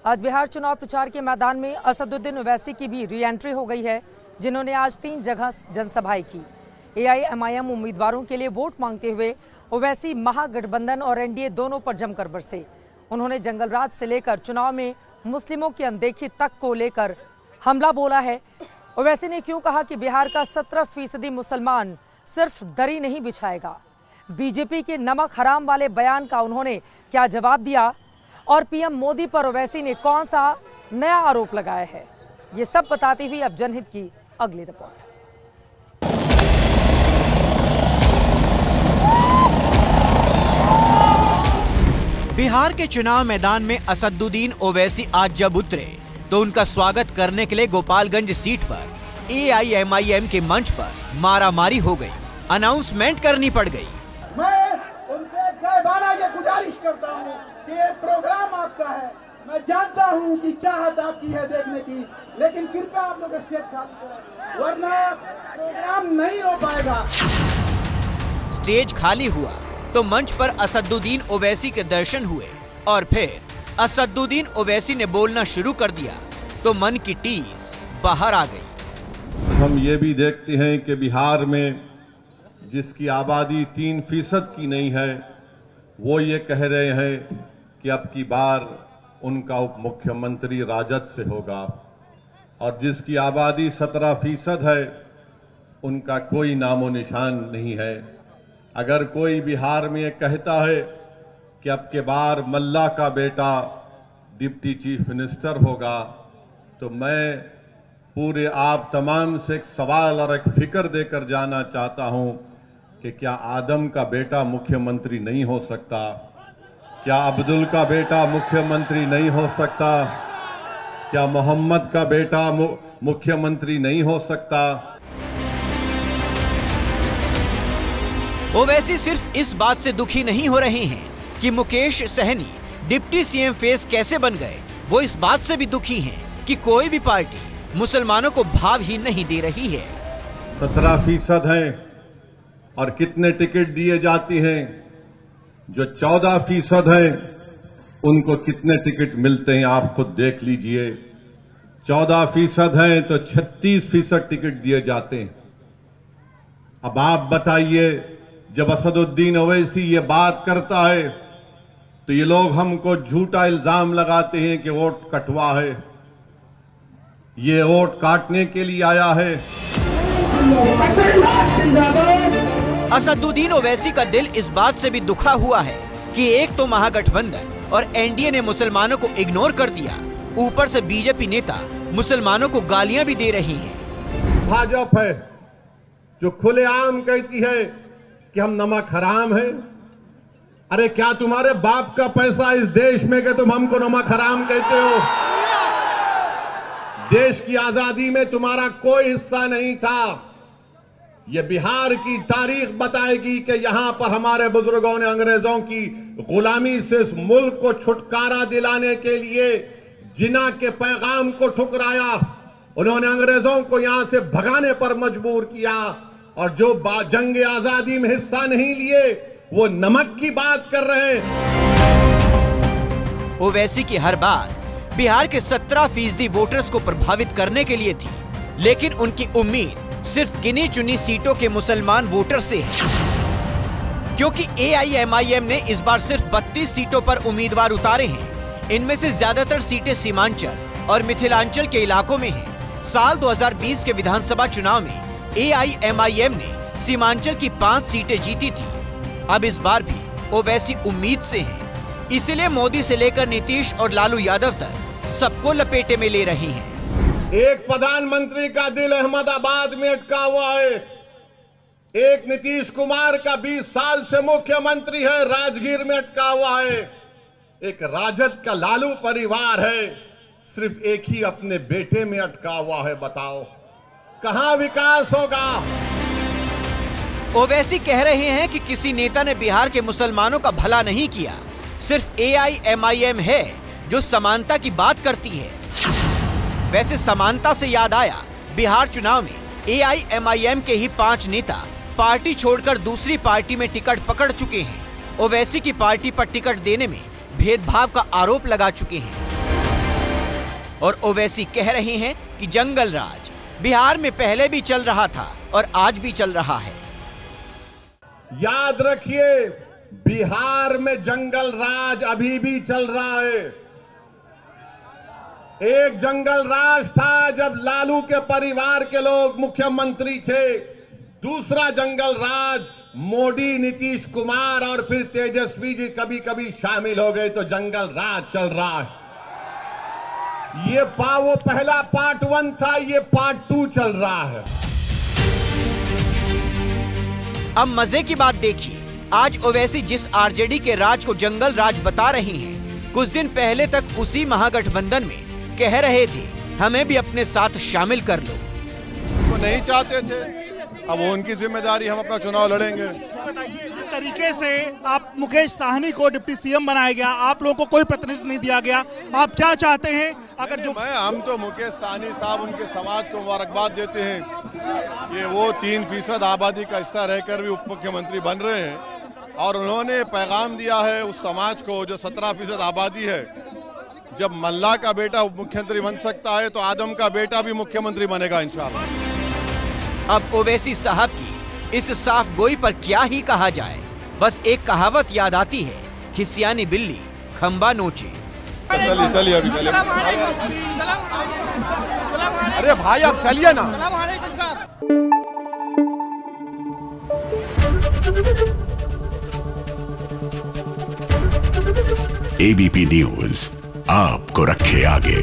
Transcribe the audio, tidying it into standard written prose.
आज बिहार चुनाव प्रचार के मैदान में असदुद्दीन ओवैसी की भी री एंट्री हो गई है, जिन्होंने आज 3 जगह जनसभाएं की। एआईएमआईएम उम्मीदवारों के लिए वोट मांगते हुए ओवैसी महागठबंधन और एनडीए दोनों पर जमकर बरसे। उन्होंने जंगलराज से लेकर चुनाव में मुस्लिमों की अनदेखी तक को लेकर हमला बोला है। ओवैसी ने क्यों कहा कि बिहार का 17% मुसलमान सिर्फ दरी नहीं बिछाएगा। बीजेपी के नमक हराम वाले बयान का उन्होंने क्या जवाब दिया और पीएम मोदी पर ओवैसी ने कौन सा नया आरोप लगाया है, ये सब बताती हुई अब जनहित की अगली रिपोर्ट। बिहार के चुनाव मैदान में असदुद्दीन ओवैसी आज जब उतरे तो उनका स्वागत करने के लिए गोपालगंज सीट पर एआईएमआईएम के मंच पर मारामारी हो गई, अनाउंसमेंट करनी पड़ गई। मैं उनसे गायबाना ये गुजारिश करता हूँ कि ये प्रोग्राम आपका है, मैं जानता हूँ कि चाहत आपकी है देखने की, लेकिन कृपया आप लोग स्टेज खाली करें, वरना प्रोग्राम नहीं हो पाएगा। स्टेज खाली हुआ तो मंच पर असदुद्दीन ओवैसी के दर्शन हुए और फिर असदुद्दीन ओवैसी ने बोलना शुरू कर दिया तो मन की टीस बाहर आ गई। हम ये भी देखते हैं कि बिहार में जिसकी आबादी 3% की नहीं है, वो ये कह रहे हैं कि अब की बार उनका उप मुख्यमंत्री राजद से होगा, और जिसकी आबादी 17% है उनका कोई नामो निशान नहीं है। अगर कोई बिहार में ये कहता है कि अब के बार मल्ला का बेटा डिप्टी चीफ मिनिस्टर होगा, तो मैं पूरे आप तमाम से एक सवाल और एक फिक्र देकर जाना चाहता हूं कि क्या आदम का बेटा मुख्यमंत्री नहीं हो सकता? क्या अब्दुल का बेटा मुख्यमंत्री नहीं हो सकता? क्या मोहम्मद का बेटा मुख्यमंत्री नहीं हो सकता? ओवैसी सिर्फ इस बात से दुखी नहीं हो रहे हैं कि Mukesh Sahani deputy CM face कैसे बन गए, वो इस बात से भी दुखी हैं कि कोई भी पार्टी मुसलमानों को भाव ही नहीं दे रही है। 17% है और कितने टिकट दिए जाते हैं? जो 14% है उनको कितने टिकट मिलते हैं आप खुद देख लीजिए। 14% है तो 36% टिकट दिए जाते हैं। अब आप बताइए, जब असदुद्दीन ओवैसी ये बात करता है तो ये लोग हमको झूठा इल्जाम लगाते हैं कि वोट कटवा है, ये वोट काटने के लिए आया है। असदुद्दीन ओवैसी का दिल इस बात से भी दुखा हुआ है कि एक तो महागठबंधन और एनडीए ने मुसलमानों को इग्नोर कर दिया, ऊपर से बीजेपी नेता मुसलमानों को गालियां भी दे रही हैं। भाजपा है जो खुलेआम कहती है कि हम नमक हराम हैं। अरे क्या तुम्हारे बाप का पैसा इस देश में कि तुम हमको नमक हराम कहते हो? देश की आजादी में तुम्हारा कोई हिस्सा नहीं था। यह बिहार की तारीख बताएगी कि यहां पर हमारे बुजुर्गों ने अंग्रेजों की गुलामी से इस मुल्क को छुटकारा दिलाने के लिए जिना के पैगाम को ठुकराया। उन्होंने अंग्रेजों को यहां से भगाने पर मजबूर किया, और जो जंग आजादी में हिस्सा नहीं लिए वो नमक की बात कर रहे हैं। ओवैसी की हर बात बिहार के 17% वोटर्स को प्रभावित करने के लिए थी, लेकिन उनकी उम्मीद सिर्फ गिनी चुनी सीटों के मुसलमान वोटर से है, क्योंकि एआईएमआईएम ने इस बार सिर्फ 32 सीटों पर उम्मीदवार उतारे हैं। इनमें से ज्यादातर सीटें सीमांचल और मिथिलांचल के इलाकों में हैं। साल 2020 के विधानसभा चुनाव में एआईएमआईएम ने सीमांचल की 5 सीटें जीती थी। अब इस बार भी ओवैसी उम्मीद से हैं, इसलिए मोदी से लेकर नीतीश और लालू यादव तक सबको लपेटे में ले रही हैं। एक प्रधानमंत्री का दिल अहमदाबाद में अटका हुआ है, एक नीतीश कुमार का 20 साल से मुख्यमंत्री है, राजगीर में अटका हुआ है, एक राजद का लालू परिवार है, सिर्फ एक ही अपने बेटे में अटका हुआ है। बताओ कहां विकास होगा? ओवैसी कह रहे हैं कि किसी नेता ने बिहार के मुसलमानों का भला नहीं किया, सिर्फ एआईएमआईएम है जो समानता की बात करती है। वैसे समानता से याद आया, बिहार चुनाव में एआईएमआईएम के ही 5 नेता पार्टी छोड़कर दूसरी पार्टी में टिकट पकड़ चुके हैं। ओवैसी की पार्टी पर टिकट देने में भेदभाव का आरोप लगा चुके हैं। और ओवैसी कह रहे हैं कि जंगल राज बिहार में पहले भी चल रहा था और आज भी चल रहा है। याद रखिए, बिहार में जंगल राज अभी भी चल रहा है। एक जंगल राज था जब लालू के परिवार के लोग मुख्यमंत्री थे, दूसरा जंगल राज मोदी, नीतीश कुमार और फिर तेजस्वी जी कभी कभी शामिल हो गए तो जंगल राज चल रहा है। ये वो पहला पार्ट 1 था, ये पार्ट 2 चल रहा है। अब मजे की बात देखिए, आज ओवैसी जिस आरजेडी के राज को जंगल राज बता रही हैं, कुछ दिन पहले तक उसी महागठबंधन में कह रहे थे हमें भी अपने साथ शामिल कर लो। तो नहीं चाहते थे, अब वो उनकी जिम्मेदारी, हम अपना चुनाव लड़ेंगे। बताइए, जिस तरीके से आप मुकेश साहनी को डिप्टी सीएम बनाया गया, आप लोगों को कोई प्रतिनिधित्व नहीं दिया गया, आप क्या चाहते हैं? अगर जो हम तो मुकेश साहनी साहब उनके समाज को मुबारकबाद देते हैं कि वो 3% आबादी का हिस्सा रहकर भी उप मुख्यमंत्री बन रहे हैं और उन्होंने पैगाम दिया है उस समाज को जो 17% आबादी है, जब मल्ला का बेटा उप मुख्यमंत्री बन सकता है तो आदम का बेटा भी मुख्यमंत्री बनेगा इंशाअल्लाह। अब ओवैसी साहब की इस साफ गोई पर क्या ही कहा जाए, बस एक कहावत याद आती है, खिसियानी बिल्ली खंबा नोचे। चलिए चलिए अभी चलिए, अरे भाई आप चलिए ना। एबीपी न्यूज आपको रखे आगे।